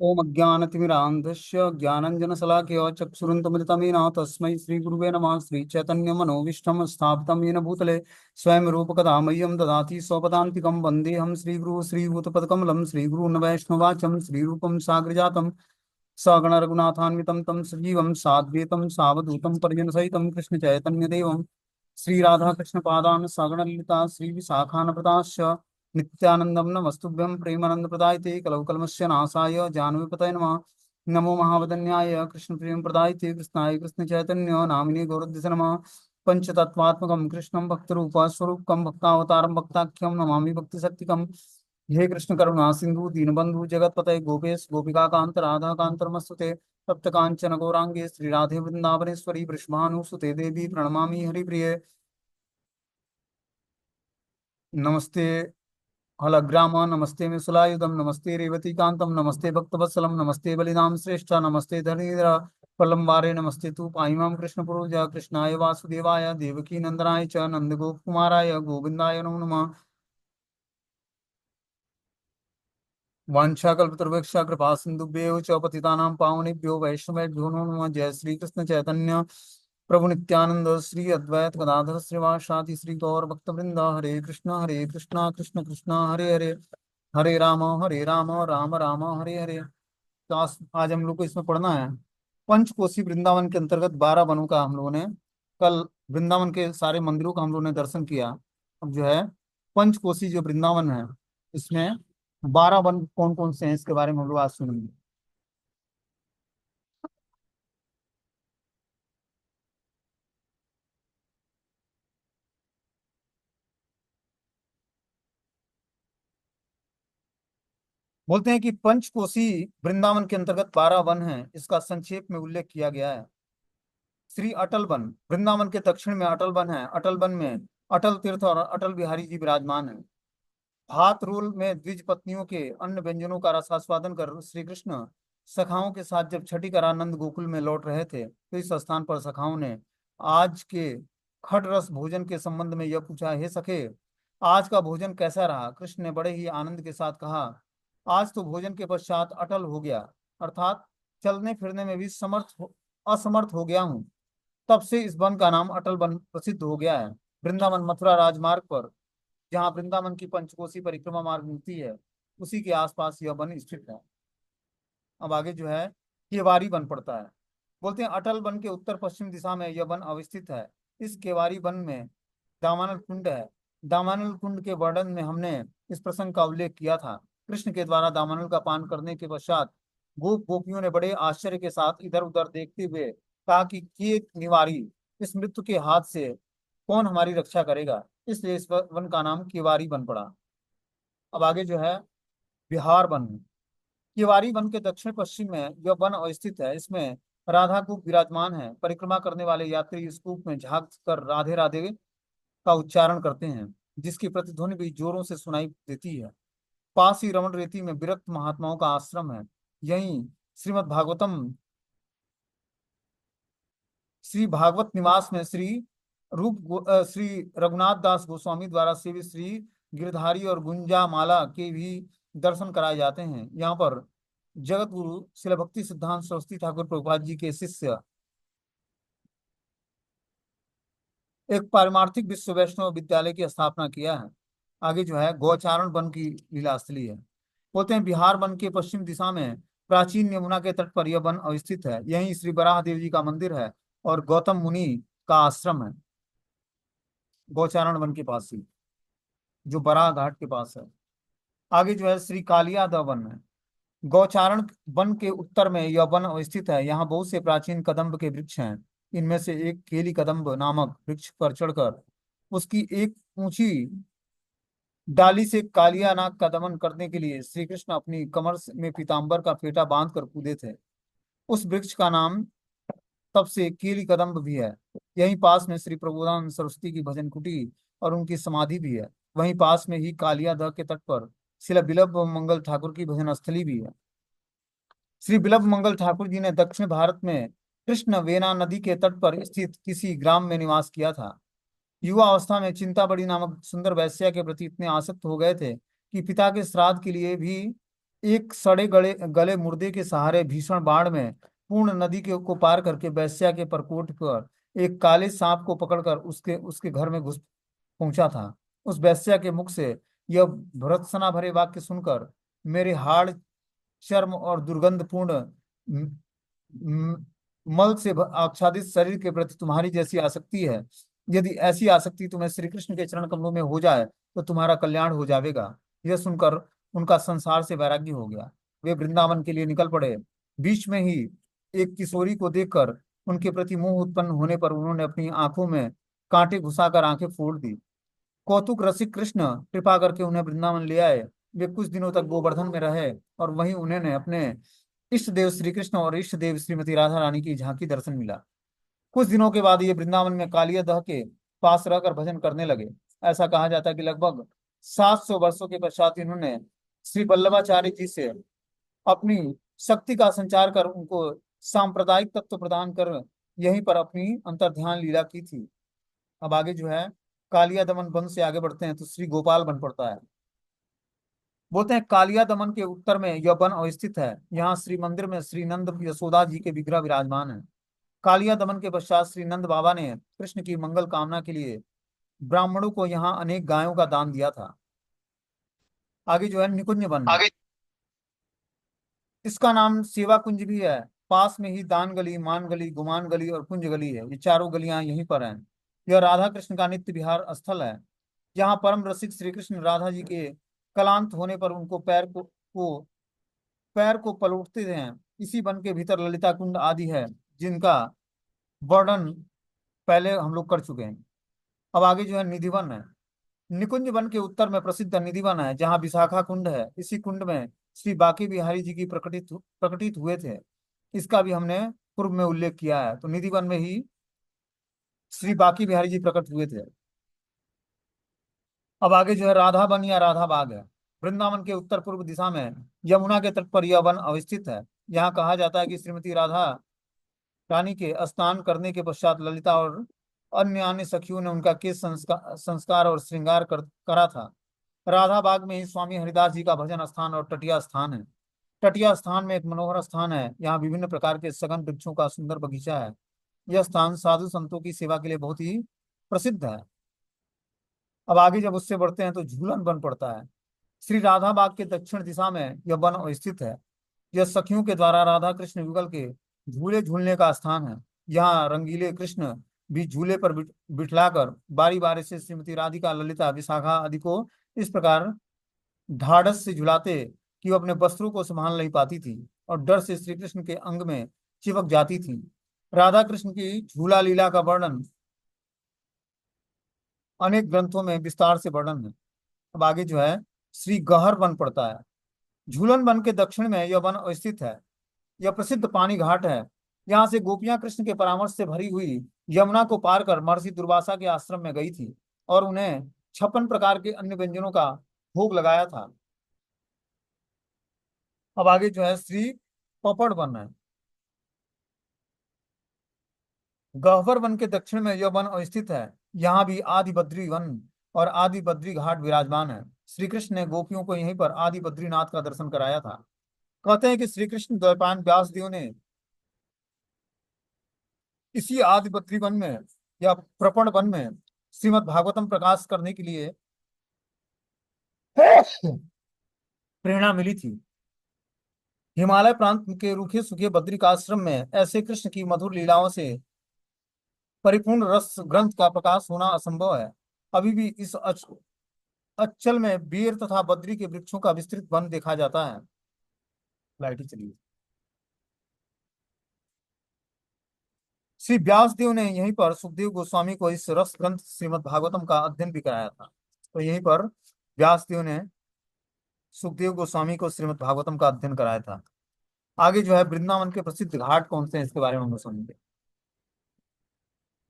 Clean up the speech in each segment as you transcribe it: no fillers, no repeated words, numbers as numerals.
ओम अज्ञानतिमिरान्धस्य ज्ञानञ्जनशलाकया चक्षुरुन्मिलितमेन तस्मै श्रीगुरुवे नमः। श्रीचैतन्यमनोभीष्टं स्थापितं येन भूतले स्वयं रूपकदा मह्यं ददाति स्वपदान्तिकं वन्देऽहं श्रीगुरुः श्रीभूतपदकमलं श्रीगुरून् वैष्णवाचं श्रीरूपं साग्रजातं सगणरघुनाथान्वितं तं सजीवं साद्वैतं सावधूतं परिजनसहितं कृष्णचैतन्यदेवं श्रीराधाकृष्णपादान् सगणललिता श्रीविशाखान्विताश्च नित्यानंदम नमस्तुभ्यं प्रेमानंदप्रदायते कलौ कल्मस्य नाशाय जानवीपतये नमः। नमो महावदन्याय कृष्ण प्रेम प्रदायते कृष्णाय कृष्ण चैतन्य नामिने गौरद्विष नमः। पंचतत्वात्मकं कृष्णं भक्तरूप स्वरूपकं भक्तावतारं भक्ताख्यं नमामि भक्तिशक्तिकं। हे कृष्ण करुणा सिंधु दीनबंधु जगतपतये गोपेश गोपिका कांत राधा कांत नमस्तुते। तप्त कांचन गौरांगे श्री राधे वृंदावनेश्वरी वृषभानुसुते देवी प्रणमामि हरिप्रिये। नमस्ते हलग्राम नमस्ते मिसुलायुधम नमस्ते रेवतीकांतम नमस्ते भक्तवत्सलम नमस्ते बलिनाम श्रेष्ठ नमस्ते धरणीधर प्रलंबारे नमस्ते तु पाइमाम कृष्ण पुरुजा कृष्णाय वासुदेवाय देवकी नंदनाय च नंदगोपकुमाराय गोविंदाय नमो नमः। वाञ्छाकल्पतरुभ्यश्च कृपा सिन्धुभ्यो च पतितानां पावनेभ्यो वैष्णवेभ्यो नमो नमः। जय श्री कृष्ण चैतन्य प्रभु नित्यानंद श्री अद्वैत गदाधर श्रीवासादि श्री गौर भक्तवृंद हरे कृष्णा कृष्ण कृष्णा हरे हरे हरे राम राम राम हरे हरे। तो आज हम लोग को इसमें पढ़ना है पंचकोसी वृंदावन के अंतर्गत 12 वनों का। हम लोगों ने कल वृंदावन के सारे मंदिरों का हम लोगों ने दर्शन किया। अब जो है पंचकोसी जो वृंदावन है इसमें 12 वन कौन कौन से हैं इसके बारे में हम लोग आज सुनेंगे। बोलते हैं कि पंचकोसी वृंदावन के अंतर्गत 12 वन हैं। इसका संक्षेप में उल्लेख किया गया है। श्री अटल वन वृंदावन के दक्षिण में अटल वन है। अटल वन में अटल तीर्थ और अटल बिहारी जी विराजमान है। भात रूल में द्विज पत्नियों के अन्य व्यंजनों का रसास्वादन कर श्री कृष्ण सखाओं के साथ जब छठी कर आनंद गोकुल में लौट रहे थे तो इस स्थान पर सखाओं ने आज के खट रस भोजन के संबंध में यह पूछा, हे सखे, आज का भोजन कैसा रहा। कृष्ण ने बड़े ही आनंद के साथ कहा, आज तो भोजन के पश्चात अटल हो गया, अर्थात चलने फिरने में भी असमर्थ हो गया हूँ। तब से इस वन का नाम अटल वन प्रसिद्ध हो गया है। वृंदावन मथुरा राजमार्ग पर जहाँ वृंदावन की पंचकोसी परिक्रमा मार्ग मिलती है उसी के आसपास यह वन स्थित है। अब आगे जो है केवारी वन पड़ता है। बोलते हैं अटल वन के उत्तर पश्चिम दिशा में यह वन अवस्थित है। इस केवारी वन में दामानल कुंड है। दामानल कुंड के वर्णन में हमने इस प्रसंग का उल्लेख किया था। कृष्ण के द्वारा दामानल का पान करने के पश्चात गोपियों ने बड़े आश्चर्य के साथ इधर उधर देखते हुए कहा कि ये निवारी, इस मृत्यु के हाथ से कौन हमारी रक्षा करेगा। इसलिए इस वन का नाम केवारी वन पड़ा। अब आगे जो है बिहार वन। केवारी वन के दक्षिण पश्चिम में यह वन अवस्थित है। इसमें राधा कूप विराजमान है। परिक्रमा करने वाले यात्री इस कूप में झांक कर राधे राधे का उच्चारण करते हैं, जिसकी प्रतिध्वनि भी जोरों से सुनाई देती है। पास ही रमण रेती में विरक्त महात्माओं का आश्रम है। यहीं श्रीमद् भागवतम श्री भागवत निवास में श्री रघुनाथ दास गोस्वामी द्वारा सेवित श्री गिरधारी और गुंजा माला के भी दर्शन कराए जाते हैं। यहाँ पर जगत गुरु शिल भक्ति सिद्धांत सरस्वती ठाकुर प्रभुपाद जी के शिष्य एक पारमार्थिक विश्व वैष्णव विद्यालय की स्थापना किया है। आगे जो है गौचारण वन की लीला स्थली है। बोलते हैं बिहार वन के पश्चिम दिशा में प्राचीन यमुना के तट पर यह वन अवस्थित है। यहीं श्री बराह देव जी का मंदिर है और गौतम मुनि का आश्रम है। गौचारण वन के पास ही, जो बराह घाट के पास है। आगे जो है श्री कालिया द वन है। गौचारण वन के उत्तर में यह वन अवस्थित है। यहाँ बहुत से प्राचीन कदम्ब के वृक्ष हैं। इनमें से एक केली कदम्ब नामक वृक्ष पर चढ़कर उसकी एक ऊंची डाली से कालिया नाग का दमन करने के लिए श्री कृष्ण अपनी कमर में पीताम्बर का फेटा बांध कर कूदे थे। उस वृक्ष का नाम तब से कीली कदम्ब भी है। यहीं पास में श्री प्रबोधानंद सरस्वती की भजन कुटी और उनकी समाधि भी है। वहीं पास में ही कालिया दह के तट पर श्री बिल्व मंगल ठाकुर की भजन स्थली भी है। श्री बिल्व मंगल ठाकुर जी ने दक्षिण भारत में कृष्ण वेना नदी के तट पर स्थित किसी ग्राम में निवास किया था। युवा अवस्था में चिंताबड़ी नामक सुंदर वैश्या के प्रति इतने आसक्त हो गए थे कि पिता के श्राद्ध के लिए भी एक सड़े गले गले मुर्दे के सहारे भीषण बाढ़ में पूर्ण नदी के को पार करके वेश्या के प्रकोट पर एक काले सांप को पकड़कर उसके उसके घर में घुस पहुंचा था। उस वेश्या के मुख से यह भर्त्सना भरे वाक्य सुनकर मेरे हाड़, चर्म और दुर्गंधपूर्ण म- मल से आच्छादित शरीर के प्रति तुम्हारी जैसी आसक्ति है, यदि ऐसी आसक्ति तुम्हें श्री कृष्ण के चरण कमलों में हो जाए तो तुम्हारा कल्याण हो जाएगा। यह सुनकर उनका संसार से वैराग्य हो गया। वे वृंदावन के लिए निकल पड़े। बीच में ही एक किशोरी को देखकर उनके प्रति मोह उत्पन्न होने पर उन्होंने अपनी आंखों में कांटे घुसाकर आंखें फोड़ दी। कौतुक रसिक कृष्ण कृपा करके उन्हें वृंदावन ले आए। वे कुछ दिनों तक गोवर्धन में रहे और वहीं उन्हें अपने इष्ट देव श्री कृष्ण और इष्ट देव श्रीमती राधा रानी की झांकी दर्शन मिला। कुछ दिनों के बाद ये वृंदावन में कालिया दह के पास रहकर भजन करने लगे। ऐसा कहा जाता है कि लगभग 700 वर्षों के पश्चात इन्होंने श्री वल्लभाचार्य जी से अपनी शक्ति का संचार कर उनको सांप्रदायिक तत्व प्रदान कर यहीं पर अपनी अंतर्ध्यान लीला की थी। अब आगे जो है कालिया दमन वन से आगे बढ़ते हैं तो श्री गोपाल बन पड़ता है। बोलते हैं कालिया दमन के उत्तर में यह वन अवस्थित है। यहाँ श्री मंदिर में श्री नंद यशोदा जी के विग्रह विराजमान है। कालिया दमन के पश्चात श्री नंद बाबा ने कृष्ण की मंगल कामना के लिए ब्राह्मणों को यहाँ अनेक गायों का दान दिया था। आगे जो है निकुंज वन है। आगे। इसका नाम सेवा कुंज भी है। पास में ही दान गली, मान गली, गुमान गली और कुंज गली है। ये चारों गलियां यहीं पर हैं। यह राधा कृष्ण का नित्य विहार स्थल है। यहाँ परम रसिक श्री कृष्ण राधा जी के कलांत होने पर उनको पैर को पलटते हैं। इसी वन के भीतर ललिता कुंड आदि है, जिनका वर्णन पहले हम लोग कर चुके हैं। अब आगे जो है निधिवन है। निकुंज वन के उत्तर में प्रसिद्ध निधिवन है, जहाँ विशाखा कुंड है। इसी कुंड में श्री बांके बिहारी जी की प्रकटित हुए थे। इसका भी हमने पूर्व में उल्लेख किया है। तो निधिवन में ही श्री बांके बिहारी जी प्रकट हुए थे। अब आगे जो है राधा वन या राधा बाग है। वृंदावन के उत्तर पूर्व दिशा में यमुना के तट पर यह वन अवस्थित है। यहाँ कहा जाता है कि श्रीमती राधा रानी के स्नान करने के पश्चात ललिता और अन्य सखियों ने उनका केश संस्कार और श्रृंगार करा था। राधा बाग में ही स्वामी हरिदास जी का भजन स्थान और तटिया स्थान है। तटिया स्थान में एक मनोहर स्थान है। यहाँ विभिन्न प्रकार के सघन वृक्षों का सुंदर बगीचा है। यह स्थान साधु संतों की सेवा के लिए बहुत ही प्रसिद्ध है। अब आगे जब उससे बढ़ते हैं तो झूलन बन पड़ता है। श्री राधा बाग के दक्षिण दिशा में यह वन स्थित है। यह सखियों के द्वारा राधा कृष्ण युगल के झूले झूलने का स्थान है। यहाँ रंगीले कृष्ण भी झूले पर बिठलाकर बारी बारी से श्रीमती राधिका, ललिता, विशाखा आदि को इस प्रकार ढाढ़स से झुलाते कि वो अपने वस्त्रों को संभाल नहीं पाती थी और डर से श्री कृष्ण के अंग में चिपक जाती थी। राधा कृष्ण की झूला लीला का वर्णन अनेक ग्रंथों में विस्तार से वर्णन है। अब आगे जो है श्री गहर वन पड़ता है। झूलन वन के दक्षिण में यह वन स्थित है। यह प्रसिद्ध पानी घाट है। यहाँ से गोपियां कृष्ण के परामर्श से भरी हुई यमुना को पार कर महर्षि दुर्वासा के आश्रम में गई थी और उन्हें 56 प्रकार के अन्य व्यंजनों का भोग लगाया था। अब आगे जो है श्री पपड़ वन है। गह्वर वन के दक्षिण में यह वन स्थित है। यहाँ भी आदि बद्री वन और आदि बद्री घाट विराजमान है। श्री कृष्ण ने गोपियों को यहीं पर आदि बद्रीनाथ का दर्शन कराया था। कहते हैं कि श्री कृष्ण द्वैपायन व्यास देव ने इसी आदि बद्री वन में या प्रपण वन में श्रीमद् भागवतम प्रकाश करने के लिए प्रेरणा मिली थी। हिमालय प्रांत के रूखे सूखे बद्रिकाश्रम में ऐसे कृष्ण की मधुर लीलाओं से परिपूर्ण रस ग्रंथ का प्रकाश होना असंभव है। अभी भी इस अच्छल में बेर तथा बद्री के वृक्षों का विस्तृत वन देखा जाता है। लाइट ही चलिए। श्री व्यासदेव ने यहीं पर सुखदेव गोस्वामी को इस रस ग्रंथ श्रीमद् भागवतम का अध्ययन भी कराया था। तो यहीं पर व्यासदेव ने सुखदेव गोस्वामी को श्रीमद् भागवतम का अध्ययन कराया था। आगे जो है वृंदावन के प्रसिद्ध घाट कौन से हैं इसके बारे में हम समझेंगे।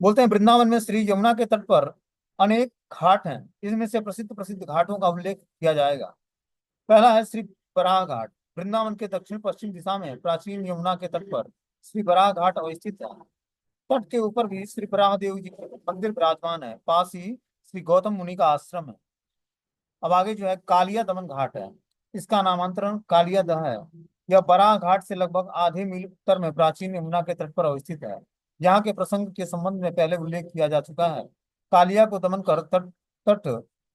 बोलते हैं वृंदावन में श्री यमुना के तट पर अनेक घाट हैं। इनमें से प्रसिद्ध प्रसिद्ध घाटों का उल्लेख किया जाएगा। पहला है श्री बराह घाट। वृंदावन के दक्षिण पश्चिम दिशा में प्राचीन यमुना के तट पर श्री बराह घाट अवस्थित है। तट के ऊपर भी श्री बराह देव जी का मंदिर विराजमान है। पास ही श्री गौतम मुनि का आश्रम है। अब आगे जो है कालिया दमन घाट है। इसका नामांतरण कालियादह है। यह बराह घाट से लगभग आधे मील उत्तर में प्राचीन यमुना के तट पर अवस्थित है। यहाँ के प्रसंग के संबंध में पहले उल्लेख किया जा चुका है। कालिया को दमन कर तट तट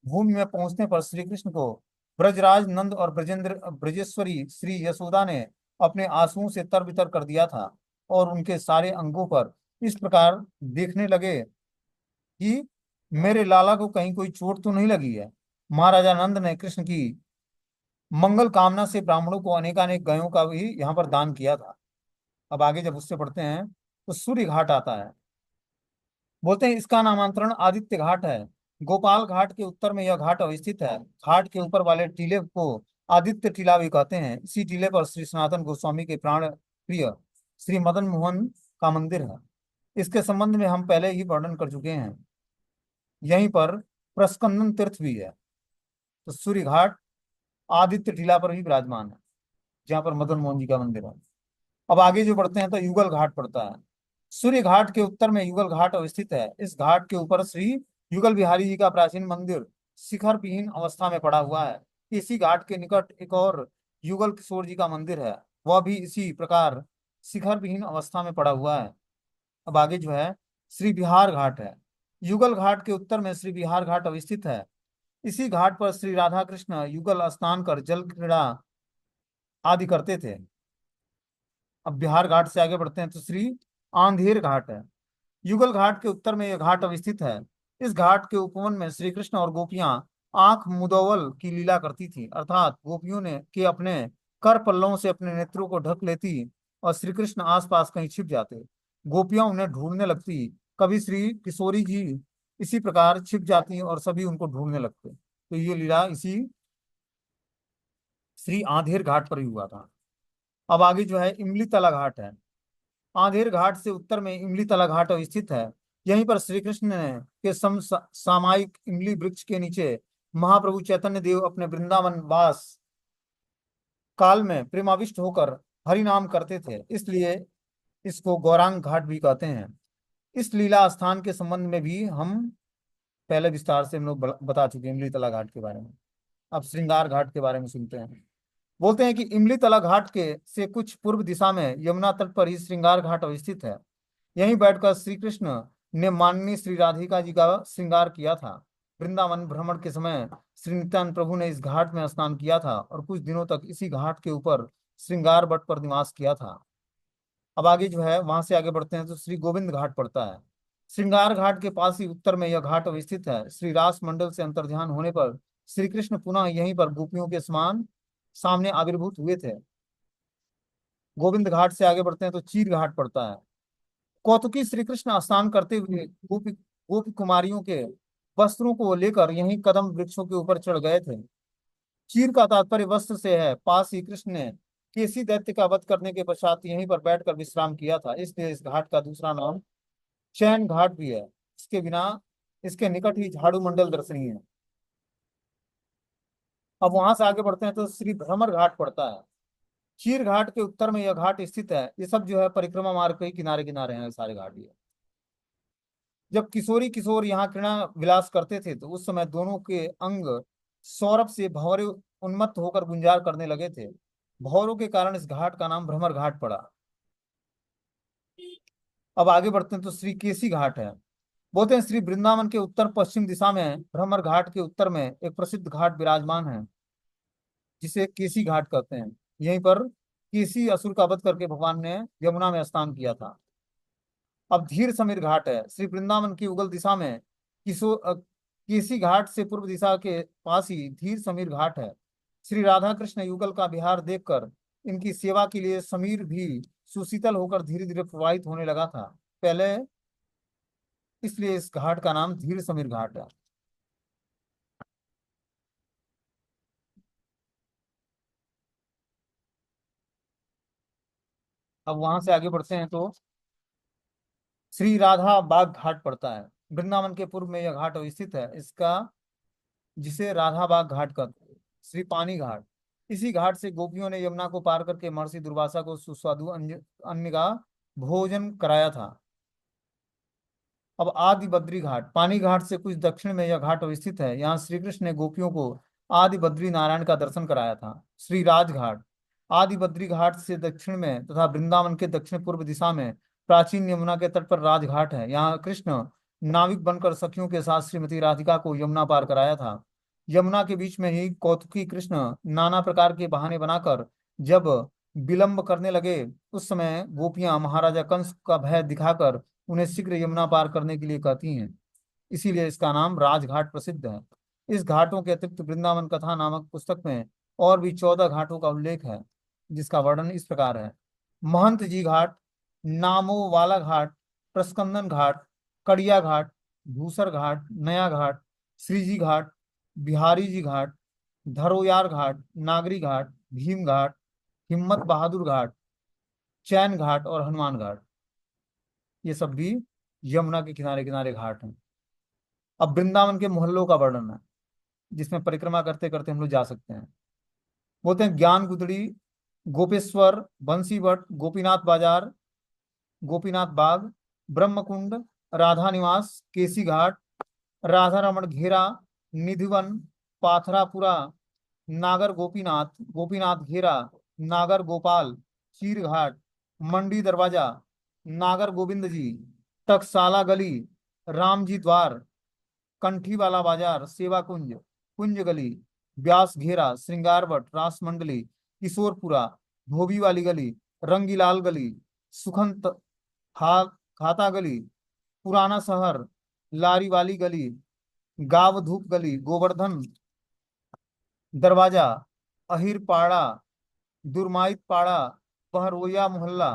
भूमि में पहुंचने पर श्री कृष्ण को ब्रजराज नंद और ब्रजेश्वरी श्री यशोदा ने अपने आंसुओं से तरबितर कर दिया था और उनके सारे अंगों पर इस प्रकार देखने लगे कि मेरे लाला को कहीं कोई चोट तो नहीं लगी है। महाराजा नंद ने कृष्ण की मंगल कामना से ब्राह्मणों को अनेकानेक गायों का भी यहाँ पर दान किया था। अब आगे जब उससे पढ़ते हैं तो सूर्य घाट आता है। बोलते हैं इसका नामांतरण आदित्य घाट है। गोपाल घाट के उत्तर में यह घाट अवस्थित है। घाट के ऊपर वाले टीले को आदित्य टीला भी कहते हैं। इसी टीले पर श्री सनातन गोस्वामी के प्राण प्रिय श्री मदन मोहन का मंदिर है। इसके संबंध में हम पहले ही वर्णन कर चुके हैं। यहीं पर प्रस्कंदन तीर्थ भी है। तो सूर्य घाट आदित्य टीला पर भी विराजमान है, जहाँ पर मदन मोहन जी का मंदिर है। अब आगे जो बढ़ते हैं तो युगल घाट पड़ता है। सूर्य घाट के उत्तर में युगल घाट अवस्थित है। इस घाट के ऊपर श्री युगल बिहारी जी का प्राचीन मंदिर शिखर विहीन अवस्था में पड़ा हुआ है। इसी घाट के निकट एक और युगल किशोर जी का मंदिर है, वह भी इसी प्रकार शिखर विहीन अवस्था में पड़ा हुआ है। अब आगे जो है श्री बिहार घाट है। युगल घाट के उत्तर में श्री बिहार घाट अवस्थित है। इसी घाट पर श्री राधा कृष्ण युगल स्नान कर जल क्रीड़ा आदि करते थे। अब बिहार घाट से आगे बढ़ते हैं तो श्री आंधेर घाट है। युगल घाट के उत्तर में यह घाट अवस्थित है। इस घाट के उपवन में श्री कृष्ण और गोपियां आंख मुदौवल की लीला करती थी, अर्थात गोपियों ने के अपने कर पल्लवों से अपने नेत्रों को ढक लेती और श्री कृष्ण आसपास कहीं छिप जाते। गोपियां उन्हें ढूंढने लगती। कभी श्री किशोरी जी इसी प्रकार छिप जाती और सभी उनको ढूंढने लगते। तो ये लीला इसी श्री आधेर घाट पर ही हुआ था। अब आगे जो है इमली तला घाट है। आधेर घाट से उत्तर में इमली तला घाट स्थित है। यहीं पर श्री कृष्ण ने के सामायिक इमली वृक्ष के नीचे महाप्रभु चैतन्य देव अपने वृंदावन वास काल में प्रेमाविष्ट होकर हरि नाम करते थे, इसलिए इसको गौरांग घाट भी कहते हैं। इस लीला स्थान के संबंध में भी हम पहले विस्तार से हम लोग बता चुके हैं इमली तला घाट के बारे में। अब श्रृंगार घाट के बारे में सुनते हैं। बोलते हैं कि इमली तला घाट के से कुछ पूर्व दिशा में यमुना तट पर ही श्रृंगार घाट अवस्थित है। यहीं बैठकर श्री कृष्ण ने माननीय श्री राधिका जी का श्रृंगार किया था। वृंदावन भ्रमण के समय श्री नित्यानंद प्रभु ने इस घाट में स्नान किया था और कुछ दिनों तक इसी घाट के ऊपर श्रृंगार बट पर निवास किया था। अब आगे जो है वहां से आगे बढ़ते हैं तो श्री गोविंद घाट पड़ता है। श्रृंगार घाट के पास ही उत्तर में यह घाट अवस्थित है। श्री रास मंडल से अंतर्ध्यान होने पर श्री कृष्ण पुनः यहीं पर गोपियों के समान सामने आविर्भूत हुए थे। गोविंद घाट से आगे बढ़ते हैं तो चीर घाट पड़ता है। कौतुकी श्री कृष्ण स्नान करते हुए गोपी कुमारियों के वस्त्रों को लेकर यहीं कदम वृक्षों के ऊपर चढ़ गए थे। चीर का तात्पर्य वस्त्र से है। पास ही कृष्ण ने केसी दैत्य का वध करने के पश्चात यहीं पर बैठकर विश्राम किया था, इसलिए इस घाट का दूसरा नाम चैन घाट भी है। इसके बिना इसके निकट ही झाड़ू मंडल दर्शनीय है। अब वहां से आगे बढ़ते हैं तो श्री भ्रमर घाट पड़ता है। चीर घाट के उत्तर में यह घाट स्थित है। ये सब जो है परिक्रमा मार्ग के ही किनारे किनारे हैं सारे घाट ये। जब किशोरी किशोर यहाँ क्रीड़ा विलास करते थे तो उस समय दोनों के अंग सौरभ से भौरे उन्मत्त होकर गुंजार करने लगे थे। भौरों के कारण इस घाट का नाम भ्रमर घाट पड़ा। अब आगे बढ़ते हैं तो श्री केसी घाट है। बोलते हैं श्री वृंदावन के उत्तर पश्चिम दिशा में भ्रमर घाट के उत्तर में एक प्रसिद्ध घाट विराजमान है, जिसे केसी घाट कहते हैं। यहीं पर केसी असुर का वध करके भगवान ने यमुना में स्नान किया था। अब धीर समीर घाट है। श्री वृंदावन की उगल दिशा में केसी घाट से पूर्व दिशा के पास ही धीर समीर घाट है। श्री राधा कृष्ण युगल का विहार देखकर इनकी सेवा के लिए समीर भी सुशीतल होकर धीरे धीरे प्रवाहित होने लगा था पहले, इसलिए इस घाट का नाम धीर समीर घाट है। अब वहां से आगे बढ़ते हैं तो श्री राधा बाग घाट पड़ता है। वृंदावन के पूर्व में यह घाट स्थित है। इसका जिसे राधा बाग घाट कहते हैं। श्री पानी घाट। इसी घाट से गोपियों ने यमुना को पार करके महर्षि दुर्वासा को सुस्वादु अन्न का भोजन कराया था। अब आदि बद्री घाट। पानी घाट से कुछ दक्षिण में यह घाट अवस्थित है। यहाँ श्री कृष्ण ने गोपियों को आदि बद्री नारायण का दर्शन कराया था। श्री राजघाट, आदि बद्री घाट से दक्षिण में तथा वृंदावन के दक्षिण पूर्व दिशा में प्राचीन यमुना के तट पर राजघाट है। यहाँ कृष्ण नाविक बनकर सखियों के साथ श्रीमती राधिका को यमुना पार कराया था। यमुना के बीच में ही कौतुकी कृष्ण नाना प्रकार के बहाने बनाकर जब विलंब करने लगे, उस समय गोपियां महाराजा कंस का भय दिखाकर उन्हें शीघ्र यमुना पार करने के लिए कहती हैं। इसीलिए इसका नाम राजघाट प्रसिद्ध है। इस घाटों के अतिरिक्त वृंदावन कथा नामक पुस्तक में और भी 14 घाटों का उल्लेख है, जिसका वर्णन इस प्रकार है। महंत जी घाट, नामो वाला घाट, प्रस्कंदन घाट, कड़िया घाट, धूसर घाट, नया घाट, श्रीजी घाट, बिहारी जी घाट, धरोयार घाट, नागरी घाट, भीम घाट, हिम्मत बहादुर घाट, चैन घाट और हनुमान घाट, ये सब भी यमुना के किनारे किनारे घाट हैं। अब वृंदावन के मोहल्लों का वर्णन है, जिसमें परिक्रमा करते करते हम लोग जा सकते हैं। बोलते हैं ज्ञान गुदड़ी, गोपेश्वर, बंसीवट, गोपीनाथ बाजार, गोपीनाथ बाग, ब्रह्मकुंड, राधा निवास, केसी घाट, राधा रमण घेरा, निधिवन, पाथरापुरा, नागर गोपीनाथ, गोपीनाथ घेरा, नागर गोपाल, चीर घाट, मंडी दरवाजा, नागर गोविंद जी, टकसाला गली, राम जी द्वार, कंठी वाला बाजार, सेवा कुंज, कुंज गली, व्यास घेरा, श्रृंगारवट, रास मंडली, किशोरपुरा, धोबी वाली गली, रंगीलाल गली, सुखंत खा खाता गली, पुराना शहर, लारी वाली गली, गाव धूप गली, गोवर्धन दरवाजा, अहिर पाड़ा, दुर्माइत पाड़ा, बहरोया मोहल्ला,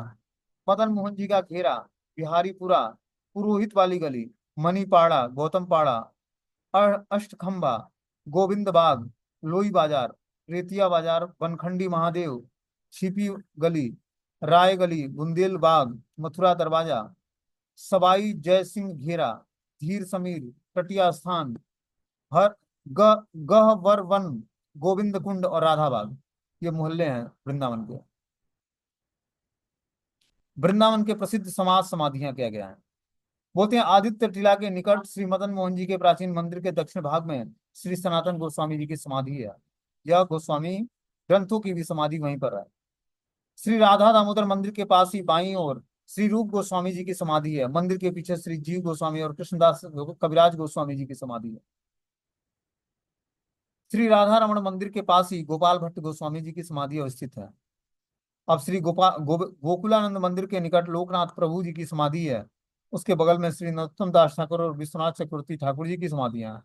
मदन मोहन जी का घेरा, बिहारीपुरा, पुरोहित वाली गली, मनीपाड़ा, गौतम पाड़ा, अष्टखंबा, गोविंद बाग, लोई बाजार, रेतिया बाजार, बनखंडी महादेव, छिपी गली, राय गली, बुंदेल बाग, मथुरा दरवाजा, सवाई जय सिंह घेरा, धीर समीर, कटिया स्थान, हर ग गहवर वन, गोविंद कुंड और राधा बाग, ये मोहल्ले हैं वृंदावन के। वृंदावन के प्रसिद्ध समाज समाधियां क्या क्या है। बोलते हैं आदित्य टीला के निकट श्री मदन मोहन जी के प्राचीन मंदिर के दक्षिण भाग में श्री सनातन गोस्वामी जी की समाधि है। यह गोस्वामी ग्रंथों की भी समाधि वहीं पर है। श्री राधा दामोदर मंदिर के पास ही बाईं ओर श्री रूप गोस्वामी जी की समाधि है। मंदिर के पीछे श्री जीव गोस्वामी और कृष्णदास कविराज गोस्वामी जी की समाधि है। श्री राधा रमण मंदिर के पास ही गोपाल भट्ट गोस्वामी जी की समाधि अवस्थित है। अब श्री गोकुलानंद मंदिर के निकट लोकनाथ प्रभु जी की समाधि है। उसके बगल में श्री नरोत्तम दास ठाकुर और विश्वनाथ चक्रवर्ती ठाकुर जी की समाधियां हैं।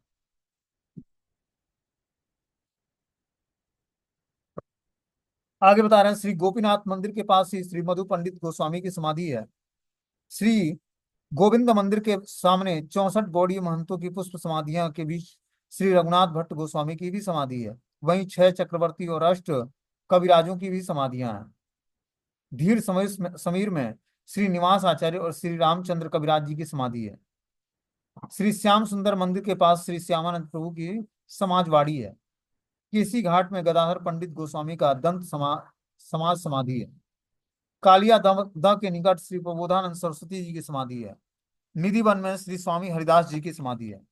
आगे बता रहे हैं श्री गोपीनाथ मंदिर के पास ही श्री मधु पंडित गोस्वामी की समाधि है। श्री गोविंद मंदिर के सामने 64 गौड़ीय महंतों की पुष्प समाधियां के बीच श्री रघुनाथ भट्ट गोस्वामी की भी समाधि है। वहीं 6 चक्रवर्ती और अष्ट कविराजों की भी समाधियां हैं। धीर समीर में श्री निवास आचार्य और श्री रामचंद्र कविराज जी की समाधि है। श्री श्याम सुंदर मंदिर के पास श्री श्यामानंद प्रभु की समाजवाड़ी है। केसी घाट में गदाधर पंडित गोस्वामी का समाज समाधि है। कालिया द के निकट श्री प्रबोधानंद सरस्वती जी की समाधि है। निधि वन में श्री स्वामी हरिदास जी की समाधि है।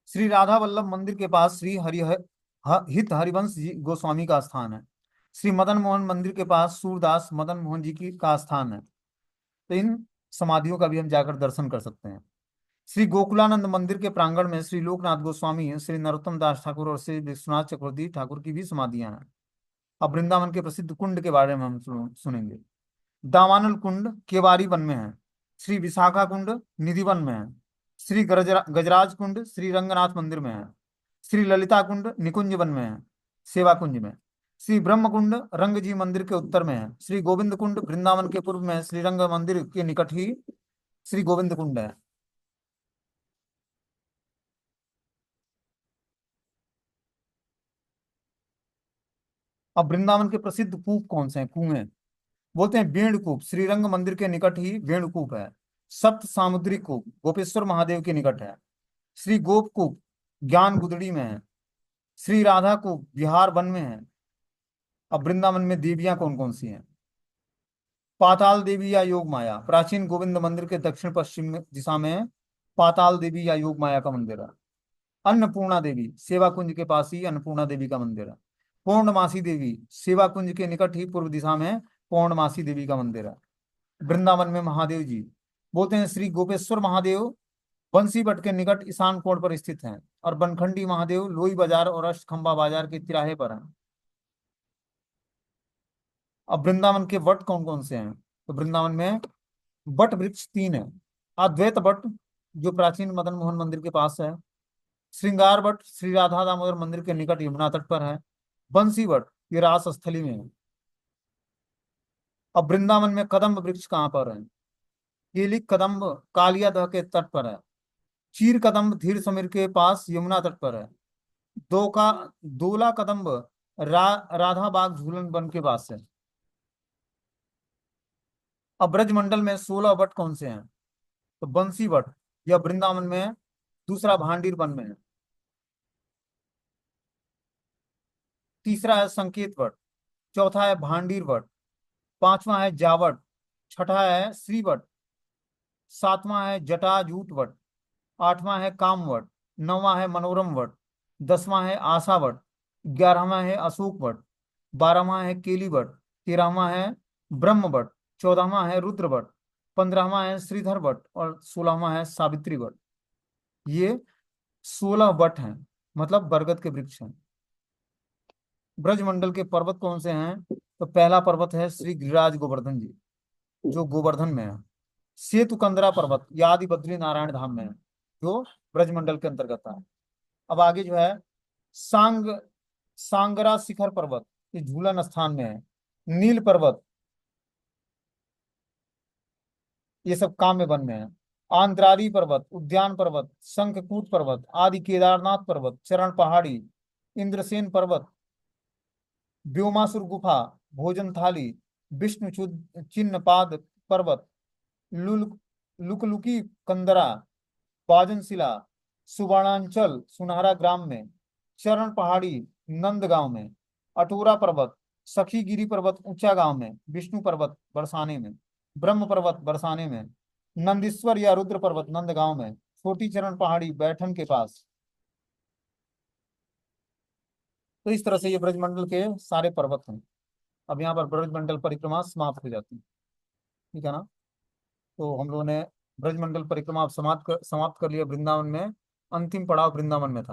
श्री राधा वल्लभ मंदिर के पास श्री हित हरिवंश जी गोस्वामी का स्थान है। श्री मदन मोहन मंदिर के पास सूरदास मदन मोहन जी की का स्थान है। तो इन समाधियों का भी हम जाकर दर्शन कर सकते हैं। श्री गोकुलानंद मंदिर के प्रांगण में श्री लोकनाथ गोस्वामी, श्री नरोत्तम दास ठाकुर और श्री विश्वनाथ चक्रवर्ती ठाकुर की भी समाधियां हैं। अब वृंदावन के प्रसिद्ध कुंड के बारे में हम सुनेंगे। दावानल कुंड केवारी वन में है। श्री विशाखा कुंड निधिवन में है। श्री गजराज कुंड श्री रंगनाथ मंदिर में है। श्री ललिता कुंड निकुंज वन में है, सेवा कुंज में। श्री ब्रह्म कुंड रंग जी मंदिर के उत्तर में है। श्री गोविंद कुंड वृंदावन के पूर्व में श्री रंग मंदिर के निकट ही श्री गोविंद कुंड है। अब वृंदावन के प्रसिद्ध कूप कौन से हैं, कुएं। बोलते हैं वेणुकूप श्रीरंग मंदिर के निकट ही वेणुकूप है। सप्त सामुद्रिक कूप गोपेश्वर महादेव के निकट है। श्री गोपकूप ज्ञान गुदड़ी में है। श्री राधा कूप बिहार वन में है। अब वृंदावन में देवियां कौन कौन सी हैं। पाताल देवी या योग माया, प्राचीन गोविंद मंदिर के दक्षिण पश्चिम दिशा में पाताल देवी या योग माया का मंदिर है। अन्नपूर्णा देवी, सेवा कुंज के पास ही अन्नपूर्णा देवी का मंदिर है। पौर्णमासी देवी, सेवा कुंज के निकट ही पूर्व दिशा में पौर्णमासी देवी का मंदिर है। वृंदावन में महादेव जी, बोलते हैं श्री गोपेश्वर महादेव बंसी बट के निकट ईशान कोण पर स्थित हैं, और बनखंडी महादेव लोई बाजार और अष्टखंबा बाजार के तिराहे पर हैं। अब वृंदावन के वट कौन कौन से हैं? तो वृंदावन में वट वृक्ष तीन है। अद्वैत वट, जो प्राचीन मदन मोहन मंदिर के पास है। श्रृंगार वट, श्री राधा दामोदर मंदिर के निकट यमुना तट पर है। बंसी वट, ये रास स्थली में है। अब वृंदावन में कदम्ब वृक्ष कहाँ पर है? केली कदम्ब कालियादह के तट पर है। चीर कदम्ब धीर समीर के पास यमुना तट पर है। दो का दोला कदम्ब राधा बाग झूलन वन के पास है। अब ब्रजमंडल में 16 वट कौन से हैं? तो बंसी वट, यह वृंदावन में दूसरा भांडीर वन में है। तीसरा है संकेत वट, चौथा है भांडीर वट, पांचवा है जावट, छठा है श्रीवट, सातवां है जटाजूट वट, आठवां है कामवट, नौवां है मनोरम वट, दसवां है आशावट, ग्यारहवां है अशोक वट, बारहवां है केली वट, तेरहवां है ब्रह्म वट, चौदहवां है रुद्र वट, पंद्रहवां है श्रीधर वट और 16वां है सावित्री वट। ये 16 वट हैं, मतलब बरगद के वृक्ष हैं। ब्रजमंडल के पर्वत कौन से हैं? तो पहला पर्वत है श्री गिरिराज गोवर्धन जी, जो गोवर्धन में है। सेतु कंदरा पर्वत, ये आदि बद्री नारायण धाम में है, जो ब्रजमंडल के अंतर्गत है। अब आगे जो है सांग सांगरा शिखर पर्वत, ये झूलन स्थान में है। नील पर्वत, ये सब काम्य वन में है। आंद्रारी पर्वत, उद्यान पर्वत, शंखकूट पर्वत, आदि केदारनाथ पर्वत, चरण पहाड़ी, इंद्रसेन पर्वत, व्योमासुर गुफा, भोजन थाली, विष्णु चिन्ह पाद पर्वत, लुल लुकलुकी कंदरा, बाजनशिला, सुवर्णांचल सुनहरा ग्राम में, चरण पहाड़ी नंदगांव में, अटोरा पर्वत, सखी गिरी पर्वत ऊंचा गांव में, विष्णु पर्वत बरसाने में, ब्रह्म पर्वत बरसाने में, नंदीश्वर या रुद्र पर्वत नंदगांव में, छोटी चरण पहाड़ी बैठन के पास। तो इस तरह से ये ब्रजमंडल के सारे पर्वत हैं। अब यहाँ पर ब्रजमंडल परिक्रमा समाप्त हो जाती है, ठीक है ना। तो हम लोगों ने ब्रजमंडल परिक्रमा समाप्त कर लिया। वृंदावन में अंतिम पड़ाव वृंदावन में था।